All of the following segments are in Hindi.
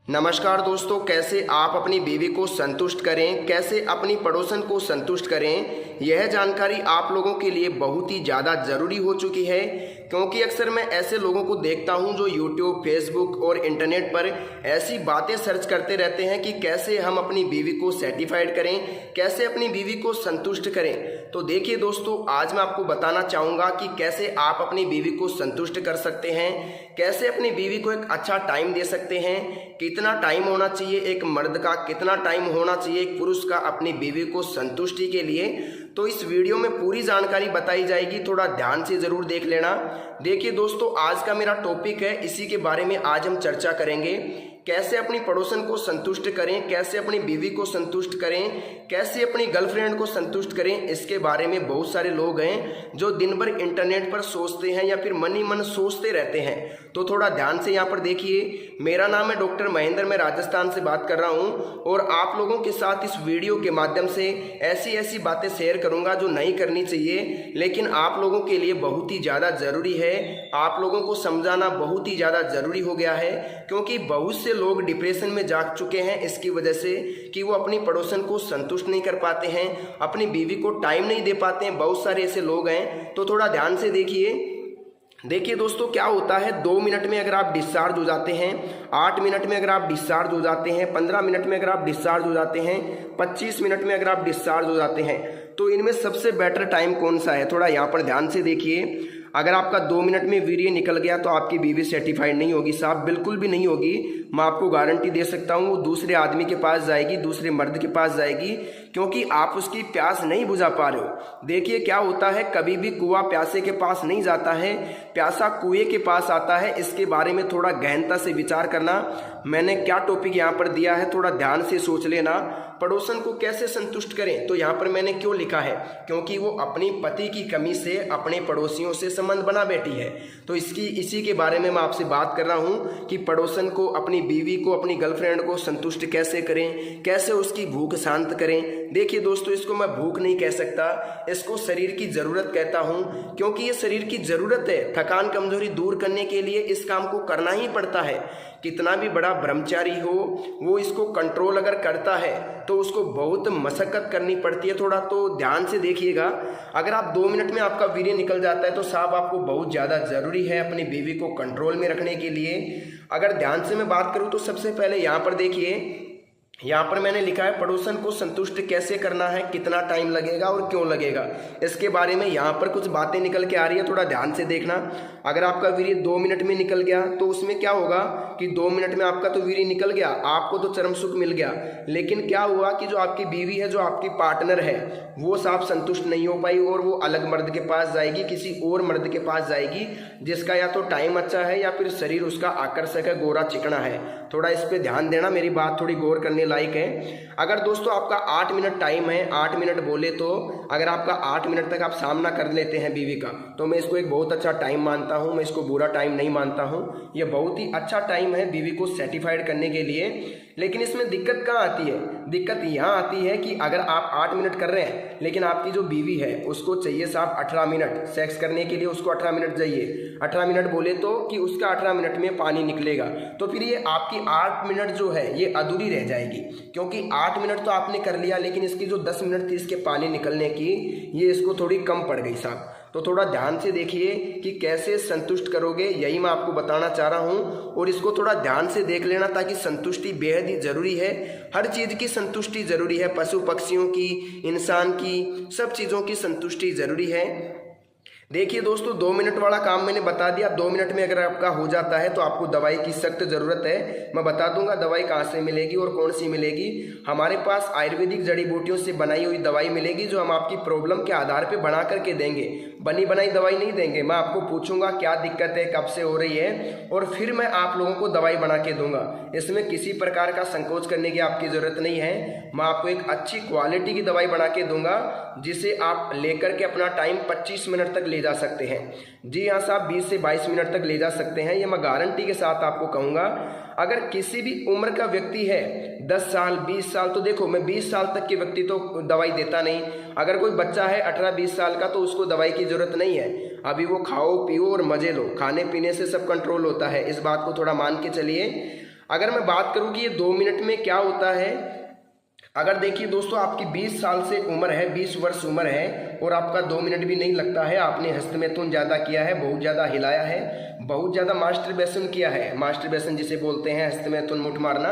नमस्कार दोस्तों, कैसे आप अपनी बीवी को संतुष्ट करें, कैसे अपनी पड़ोसन को संतुष्ट करें, यह जानकारी आप लोगों के लिए बहुत ही ज़्यादा ज़रूरी हो चुकी है। क्योंकि अक्सर मैं ऐसे लोगों को देखता हूं जो यूट्यूब, फेसबुक और इंटरनेट पर ऐसी बातें सर्च करते रहते हैं कि कैसे हम अपनी बीवी को सेटिस्फाइड करें, कैसे अपनी बीवी को संतुष्ट करें। तो देखिए दोस्तों, आज मैं आपको बताना चाहूँगा कि कैसे आप अपनी बीवी को संतुष्ट कर सकते हैं, कैसे अपनी बीवी को एक अच्छा टाइम दे सकते हैं, कितना टाइम होना चाहिए एक मर्द का, कितना टाइम होना चाहिए एक पुरुष का अपनी बीवी को संतुष्टि के लिए। तो इस वीडियो में पूरी जानकारी बताई जाएगी, थोड़ा ध्यान से ज़रूर देख लेना। देखिए दोस्तों, आज का मेरा टॉपिक है, इसी के बारे में आज हम चर्चा करेंगे। कैसे अपनी पड़ोसन को संतुष्ट करें, कैसे अपनी बीवी को संतुष्ट करें, कैसे अपनी गर्लफ्रेंड को संतुष्ट करें। इसके बारे में बहुत सारे लोग हैं जो दिन भर इंटरनेट पर सोचते हैं या फिर मन ही मन सोचते रहते हैं। तो थोड़ा ध्यान से यहाँ पर देखिए। मेरा नाम है डॉक्टर महेंद्र, मैं राजस्थान से बात कर रहा हूँ और आप लोगों के साथ इस वीडियो के माध्यम से ऐसी बातें शेयर करूँगा जो नहीं करनी चाहिए, लेकिन आप लोगों के लिए बहुत ही ज़्यादा ज़रूरी है। आप लोगों को समझाना बहुत ही ज़्यादा ज़रूरी हो गया है, क्योंकि बहुत से लोग डिप्रेशन में जा चुके हैं इसकी वजह से कि वो अपनी पड़ोसन को संतुष्ट नहीं कर पाते हैं, अपनी बीवी को टाइम नहीं दे पाते हैं। बहुत सारे ऐसे लोग हैं, तो थोड़ा ध्यान से देखिए दोस्तों, क्या होता है 2 मिनट में अगर आप डिस्चार्ज हो जाते हैं, 8 मिनट में अगर आप डिस्चार्ज हो जाते हैं, 15 मिनट में अगर आप डिस्चार्ज हो जाते हैं, 25 मिनट में अगर आप डिस्चार्ज हो जाते हैं, तो इनमें सबसे बेटर टाइम कौन सा है? थोड़ा यहाँ पर ध्यान से देखिए। अगर आपका 2 मिनट में वीर्य निकल गया तो आपकी बीवी सेटिस्फाइड नहीं होगी साहब, बिल्कुल भी नहीं होगी। मैं आपको गारंटी दे सकता हूँ, वो दूसरे आदमी के पास जाएगी, दूसरे मर्द के पास जाएगी, क्योंकि आप उसकी प्यास नहीं बुझा पा रहे हो। देखिए क्या होता है, कभी भी कुआं प्यासे के पास नहीं जाता है, प्यासा कुएं के पास आता है। इसके बारे में थोड़ा गहनता से विचार करना। मैंने क्या टॉपिक यहाँ पर दिया है, थोड़ा ध्यान से सोच लेना। पड़ोसन को कैसे संतुष्ट करें, तो यहाँ पर मैंने क्यों लिखा है, क्योंकि वो अपनी पति की कमी से अपने पड़ोसियों से संबंध बना बैठी है। तो इसी के बारे में मैं आपसे बात कर रहा हूँ कि पड़ोसन को, अपनी बीवी को, अपनी गर्लफ्रेंड को संतुष्ट कैसे करें, कैसे उसकी भूख शांत करें। देखिए दोस्तों, इसको मैं भूख नहीं कह सकता, इसको शरीर की ज़रूरत कहता हूँ, क्योंकि ये शरीर की ज़रूरत है। थकान कमजोरी दूर करने के लिए इस काम को करना ही पड़ता है। कितना भी बड़ा ब्रह्मचारी हो, वो इसको कंट्रोल अगर करता है तो उसको बहुत मशक्कत करनी पड़ती है। थोड़ा तो ध्यान से देखिएगा। अगर आप 2 मिनट में आपका वीर्य निकल जाता है तो साहब आपको बहुत ज़्यादा ज़रूरी है अपनी बीवी को कंट्रोल में रखने के लिए। अगर ध्यान से मैं बात करूँ तो सबसे पहले यहाँ पर देखिए, यहाँ पर मैंने लिखा है पड़ोसन को संतुष्ट कैसे करना है, कितना टाइम लगेगा और क्यों लगेगा। इसके बारे में यहाँ पर कुछ बातें निकल के आ रही है, थोड़ा ध्यान से देखना। अगर आपका वीर्य 2 मिनट में निकल गया तो उसमें क्या होगा कि 2 मिनट में आपका तो वीर्य निकल गया, आपको तो चरम सुख मिल गया, लेकिन क्या हुआ कि जो आपकी बीवी है, जो आपकी पार्टनर है, वो साहब संतुष्ट नहीं हो पाई और वो अलग मर्द के पास जाएगी, किसी और मर्द के पास जाएगी जिसका या तो टाइम अच्छा है या फिर शरीर उसका आकर्षक है, गोरा चिकना है। थोड़ा इस पर ध्यान देना, मेरी बात थोड़ी गौर करने लायक है। अगर दोस्तों आपका 8 मिनट टाइम है, 8 मिनट बोले तो अगर आपका 8 मिनट तक आप सामना कर लेते हैं बीवी का, तो मैं इसको एक बहुत अच्छा टाइम मानता हूं, मैं इसको बुरा टाइम नहीं मानता हूं। यह बहुत ही अच्छा टाइम है बीवी को सेटिस्फाइड करने के लिए। लेकिन इसमें दिक्कत कहाँ आती है? दिक्कत यहाँ आती है कि अगर आप 8 मिनट कर रहे हैं, लेकिन आपकी जो बीवी है उसको चाहिए साहब 18 मिनट सेक्स करने के लिए, उसको 18 मिनट चाहिए। 18 मिनट बोले तो कि उसका 18 मिनट में पानी निकलेगा, तो फिर ये आपकी 8 मिनट जो है ये अधूरी रह जाएगी, क्योंकि 8 मिनट तो आपने कर लिया, लेकिन इसकी जो 10 मिनट थी इसके पानी निकलने की, ये इसको थोड़ी कम पड़ गई साहब। तो थोड़ा ध्यान से देखिए कि कैसे संतुष्ट करोगे, यही मैं आपको बताना चाह रहा हूँ। और इसको थोड़ा ध्यान से देख लेना, ताकि संतुष्टि बेहद ही ज़रूरी है। हर चीज़ की संतुष्टि ज़रूरी है, पशु पक्षियों की, इंसान की, सब चीज़ों की संतुष्टि ज़रूरी है। देखिए दोस्तों, 2 मिनट वाला काम मैंने बता दिया। 2 मिनट में अगर आपका हो जाता है तो आपको दवाई की सख्त ज़रूरत है। मैं बता दूंगा दवाई कहाँ से मिलेगी और कौन सी मिलेगी। हमारे पास आयुर्वेदिक जड़ी बूटियों से बनाई हुई दवाई मिलेगी, जो हम आपकी प्रॉब्लम के आधार पे बना करके देंगे। बनी बनाई दवाई नहीं देंगे। मैं आपको पूछूंगा क्या दिक्कत है, कब से हो रही है, और फिर मैं आप लोगों को दवाई बना के दूंगा। इसमें किसी प्रकार का संकोच करने की आपकी ज़रूरत नहीं है। मैं आपको एक अच्छी क्वालिटी की दवाई बना के दूंगा, जिसे आप लेकर के अपना टाइम 25 मिनट तक ले जा सकते हैं। जी हाँ साहब, 20 से 22 मिनट तक ले जा सकते हैं, ये मैं गारंटी के साथ आपको कहूँगा। अगर किसी भी उम्र का व्यक्ति है, 10 साल 20 साल, तो देखो मैं 20 साल तक के व्यक्ति तो दवाई देता नहीं। अगर कोई बच्चा है 18-20 साल का तो उसको दवाई की ज़रूरत नहीं है। अभी वो खाओ पियो और मज़े लो, खाने पीने से सब कंट्रोल होता है, इस बात को थोड़ा मान के चलिए। अगर मैं बात करूं कि ये 2 मिनट में क्या होता है, अगर देखिए दोस्तों आपकी 20 साल से उम्र है, 20 वर्ष उम्र है और आपका 2 मिनट भी नहीं लगता है, आपने हस्तमैथुन ज़्यादा किया है, बहुत ज़्यादा हिलाया है, बहुत ज़्यादा मास्टरबेशन किया है, मास्टरबेशन जिसे बोलते हैं हस्तमैथुन मुठ मारना,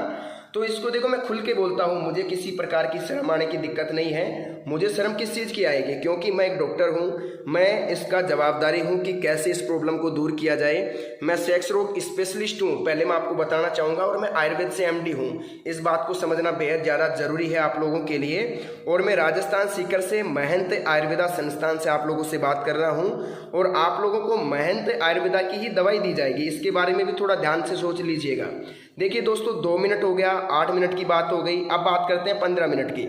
तो इसको देखो मैं खुल के बोलता हूँ, मुझे किसी प्रकार की शर्म आने की दिक्कत नहीं है। मुझे शर्म किस चीज़ की आएगी, क्योंकि मैं एक डॉक्टर हूँ, मैं इसका जवाबदारी हूँ कि कैसे इस प्रॉब्लम को दूर किया जाए। मैं सेक्स रोग स्पेशलिस्ट हूँ, पहले मैं आपको बताना चाहूँगा, और मैं आयुर्वेद से एमडी हूँ। इस बात को समझना बेहद ज़्यादा ज़रूरी है आप लोगों के लिए। और मैं राजस्थान सीकर से महंत आयुर्वेदा संस्थान से आप लोगों से बात कर रहा हूँ, और आप लोगों को महंत आयुर्वेदा की ही दवाई दी जाएगी। इसके बारे में भी थोड़ा ध्यान से सोच लीजिएगा। देखिए दोस्तों 2 मिनट हो गया, 8 मिनट की बात हो गई, अब बात करते हैं 15 मिनट की।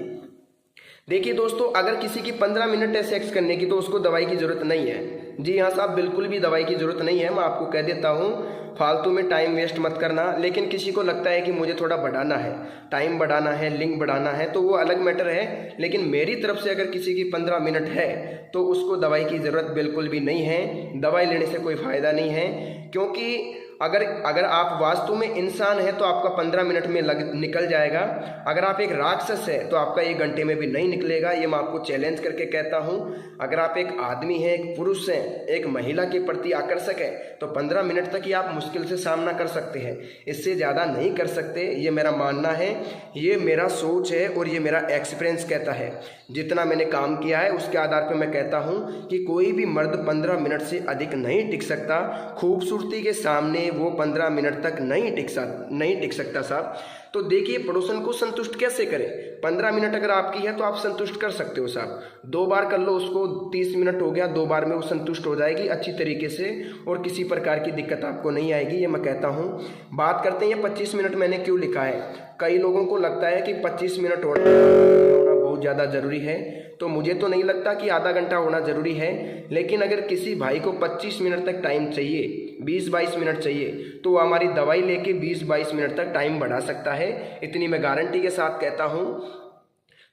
देखिए दोस्तों अगर किसी की 15 मिनट है सेक्स करने की तो उसको दवाई की ज़रूरत नहीं है। जी हाँ साहब, बिल्कुल भी दवाई की ज़रूरत नहीं है, मैं आपको कह देता हूँ, फालतू में टाइम वेस्ट मत करना। लेकिन किसी को लगता है कि मुझे थोड़ा बढ़ाना है, टाइम बढ़ाना है, लिंक बढ़ाना है, तो वो अलग मैटर है। लेकिन मेरी तरफ से अगर किसी की 15 मिनट है तो उसको दवाई की ज़रूरत बिल्कुल भी नहीं है। दवाई लेने से कोई फ़ायदा नहीं है, क्योंकि अगर आप वास्तव में इंसान हैं तो आपका 15 मिनट में निकल जाएगा। अगर आप एक राक्षस है तो आपका 1 घंटे में भी नहीं निकलेगा, ये मैं आपको चैलेंज करके कहता हूँ। अगर आप एक आदमी हैं, एक पुरुष हैं, एक महिला के प्रति आकर्षक है तो 15 मिनट तक ही आप मुश्किल से सामना कर सकते हैं, इससे ज़्यादा नहीं कर सकते। ये मेरा मानना है, ये मेरा सोच है और ये मेरा एक्सपीरियंस कहता है। जितना मैंने काम किया है उसके आधार पर मैं कहता हूँ कि कोई भी मर्द 15 मिनट से अधिक नहीं टिक सकता। खूबसूरती के सामने वो 15 मिनट तक नहीं टिक सकता साहब। तो देखिए पड़ोसन को संतुष्ट कैसे करें। 15 मिनट अगर आपकी है तो आप संतुष्ट कर सकते हो साहब। 2 बार कर लो उसको, 30 मिनट हो गया, 2 बार में वो संतुष्ट हो जाएगी अच्छी तरीके से और किसी प्रकार की दिक्कत आपको नहीं आएगी, ये मैं कहता हूँ। बात करते हैं 25 मिनट मैंने क्यों लिखा है। कई लोगों को लगता है कि 25 मिनट होना बहुत ज़्यादा ज़रूरी है, तो मुझे तो नहीं लगता कि आधा घंटा होना ज़रूरी है। लेकिन अगर किसी भाई को 25 मिनट तक टाइम चाहिए, 20-22 मिनट चाहिए, तो वो हमारी दवाई लेके 20-22 मिनट तक टाइम बढ़ा सकता है। इतनी मैं गारंटी के साथ कहता हूँ।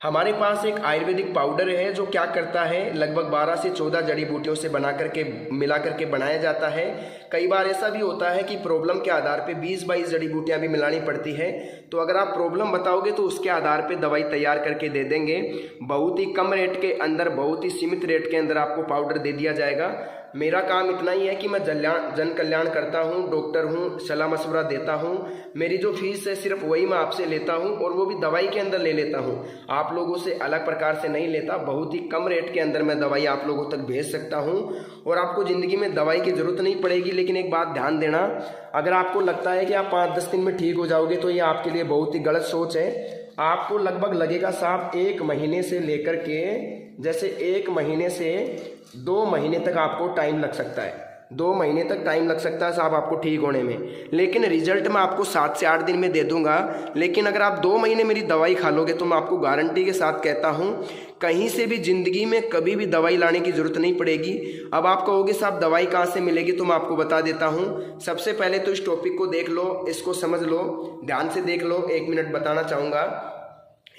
हमारे पास एक आयुर्वेदिक पाउडर है जो क्या करता है, लगभग 12 से 14 जड़ी बूटियों से मिला करके बनाया जाता है। कई बार ऐसा भी होता है कि प्रॉब्लम के आधार पे 20-22 जड़ी बूटियाँ भी मिलानी पड़ती है। तो अगर आप प्रॉब्लम बताओगे तो उसके आधार पे दवाई तैयार करके दे देंगे। बहुत ही कम रेट के अंदर, बहुत ही सीमित रेट के अंदर आपको पाउडर दे दिया जाएगा। मेरा काम इतना ही है कि मैं जन कल्याण करता हूँ, डॉक्टर हूँ, सलाह मशवरा देता हूँ। मेरी जो फीस है सिर्फ वही मैं आपसे लेता हूँ और वो भी दवाई के अंदर ले लेता हूँ, आप लोगों से अलग प्रकार से नहीं लेता। बहुत ही कम रेट के अंदर मैं दवाई आप लोगों तक भेज सकता हूँ और आपको ज़िंदगी में दवाई की ज़रूरत नहीं पड़ेगी। लेकिन एक बात ध्यान देना, अगर आपको लगता है कि आप 5-10 दिन में ठीक हो जाओगे तो ये आपके लिए बहुत ही गलत सोच है। आपको लगभग लगेगा साहब 1 महीने से लेकर के, जैसे 1 महीने से 2 महीने तक आपको टाइम लग सकता है। 2 महीने तक टाइम लग सकता है साहब आपको ठीक होने में। लेकिन रिजल्ट मैं आपको 7 से 8 दिन में दे दूंगा। लेकिन अगर आप 2 महीने मेरी दवाई खा लोगे तो मैं आपको गारंटी के साथ कहता हूँ कहीं से भी ज़िंदगी में कभी भी दवाई लाने की ज़रूरत नहीं पड़ेगी। अब आप कहोगे साहब दवाई कहाँ से मिलेगी, तो मैं आपको बता देता हूँ। सबसे पहले तो इस टॉपिक को देख लो, इसको समझ लो, ध्यान से देख लो। 1 मिनट बताना चाहूँगा।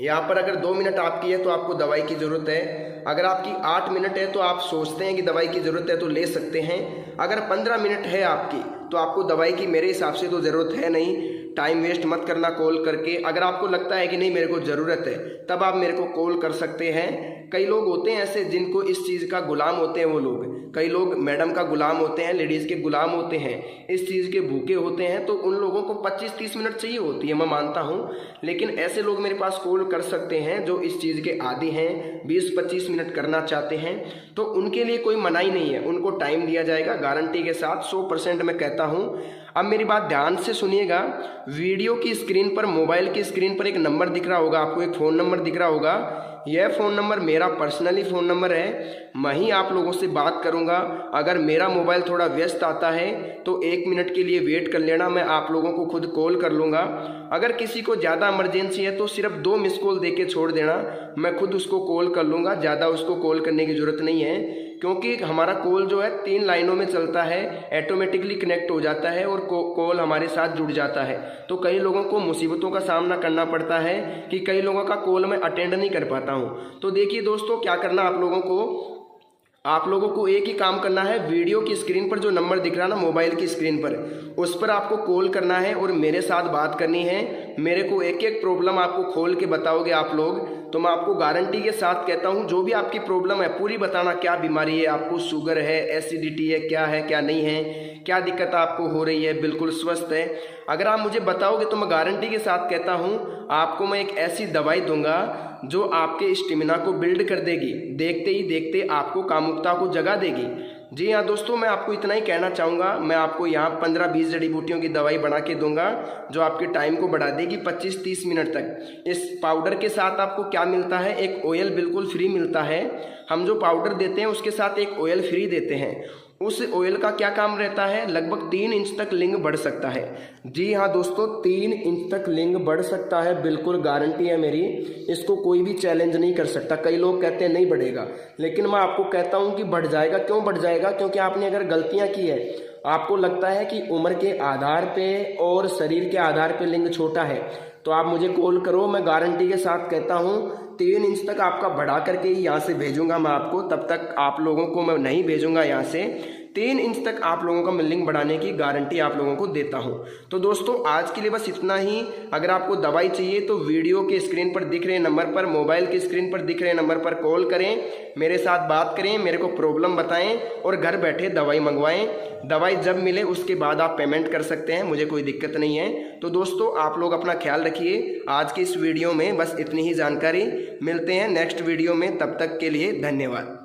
यहाँ पर अगर 2 मिनट आपकी है तो आपको दवाई की ज़रूरत है। अगर आपकी 8 मिनट है तो आप सोचते हैं कि दवाई की ज़रूरत है तो ले सकते हैं। अगर 15 मिनट है आपकी तो आपको दवाई की मेरे हिसाब से तो ज़रूरत है नहीं। टाइम वेस्ट मत करना कॉल करके। अगर आपको लगता है कि नहीं मेरे को ज़रूरत है तब आप मेरे को कॉल कर सकते हैं। कई लोग होते हैं ऐसे जिनको इस चीज़ का गुलाम होते हैं, वो लोग, कई लोग मैडम का गुलाम होते हैं, लेडीज़ के गुलाम होते हैं, इस चीज़ के भूखे होते हैं, तो उन लोगों को 25-30 मिनट चाहिए होती है, मैं मानता हूँ। लेकिन ऐसे लोग मेरे पास कॉल कर सकते हैं जो इस चीज़ के आदी हैं, 20-25 मिनट करना चाहते हैं, तो उनके लिए कोई मनाही नहीं है, उनको टाइम दिया जाएगा गारंटी के साथ, 100% मैं कहता हूँ। अब मेरी बात ध्यान से सुनिएगा। वीडियो की स्क्रीन पर, मोबाइल की स्क्रीन पर एक नंबर दिख रहा होगा आपको, एक फ़ोन नंबर दिख रहा होगा। यह फ़ोन नंबर मेरा पर्सनली फ़ोन नंबर है। मैं ही आप लोगों से बात करूंगा। अगर मेरा मोबाइल थोड़ा व्यस्त आता है तो 1 मिनट के लिए वेट कर लेना, मैं आप लोगों को खुद कॉल कर लूँगा। अगर किसी को ज़्यादा इमरजेंसी है तो सिर्फ 2 मिस कॉल दे के छोड़ देना, मैं खुद उसको कॉल कर लूँगा। ज़्यादा उसको कॉल करने की ज़रूरत नहीं है, क्योंकि हमारा कॉल जो है 3 लाइनों में चलता है, ऑटोमेटिकली कनेक्ट हो जाता है और कॉल हमारे साथ जुड़ जाता है। तो कई लोगों को मुसीबतों का सामना करना पड़ता है कि कई लोगों का कॉल मैं अटेंड नहीं कर पाता हूँ। तो देखिए दोस्तों, क्या करना आप लोगों को, आप लोगों को एक ही काम करना है, वीडियो की स्क्रीन पर जो नंबर दिख रहा है ना मोबाइल की स्क्रीन पर, उस पर आपको कॉल करना है और मेरे साथ बात करनी है। मेरे को एक एक प्रॉब्लम आपको खोल के बताओगे आप लोग, तो मैं आपको गारंटी के साथ कहता हूँ जो भी आपकी प्रॉब्लम है पूरी बताना। क्या बीमारी है आपको, शुगर है, एसिडिटी है, क्या नहीं है, क्या दिक्कत आपको हो रही है, बिल्कुल स्वस्थ है। अगर आप मुझे बताओगे तो मैं गारंटी के साथ कहता हूँ आपको मैं एक ऐसी दवाई दूंगा जो आपके स्टेमिना को बिल्ड कर देगी, देखते ही देखते आपको कामुकता को जगा देगी। जी हाँ दोस्तों, मैं आपको इतना ही कहना चाहूँगा। मैं आपको यहाँ 15-20 जड़ी बूटियों की दवाई बना के दूंगा जो आपके टाइम को बढ़ा देगी 25-30 मिनट तक। इस पाउडर के साथ आपको क्या मिलता है, एक ऑयल बिल्कुल फ्री मिलता है। हम जो पाउडर देते हैं उसके साथ एक ऑयल फ्री देते हैं। उस ऑयल का क्या काम रहता है, लगभग 3 इंच तक लिंग बढ़ सकता है। जी हाँ दोस्तों, 3 इंच तक लिंग बढ़ सकता है, बिल्कुल गारंटी है मेरी। इसको कोई भी चैलेंज नहीं कर सकता। कई लोग कहते हैं नहीं बढ़ेगा, लेकिन मैं आपको कहता हूँ कि बढ़ जाएगा। क्यों बढ़ जाएगा? क्योंकि आपने अगर गलतियाँ की है, आपको लगता है कि उम्र के आधार पे और शरीर के आधार पे लिंग छोटा है, तो आप मुझे कॉल करो। मैं गारंटी के साथ कहता हूँ 3 इंच तक आपका बढ़ा करके ही यहाँ से भेजूंगा मैं आपको। तब तक आप लोगों को मैं नहीं भेजूंगा यहाँ से। 3 इंच तक आप लोगों का मैं लिंग बढ़ाने की गारंटी आप लोगों को देता हूँ। तो दोस्तों आज के लिए बस इतना ही। अगर आपको दवाई चाहिए तो वीडियो के स्क्रीन पर दिख रहे नंबर पर, मोबाइल की स्क्रीन पर दिख रहे नंबर पर कॉल करें, मेरे साथ बात करें, मेरे को प्रॉब्लम बताएं और घर बैठे दवाई मंगवाएं। दवाई जब मिले उसके बाद आप पेमेंट कर सकते हैं, मुझे कोई दिक्कत नहीं है। तो दोस्तों आप लोग अपना ख्याल रखिए। आज की इस वीडियो में बस इतनी ही जानकारी। मिलते हैं नेक्स्ट वीडियो में, तब तक के लिए धन्यवाद।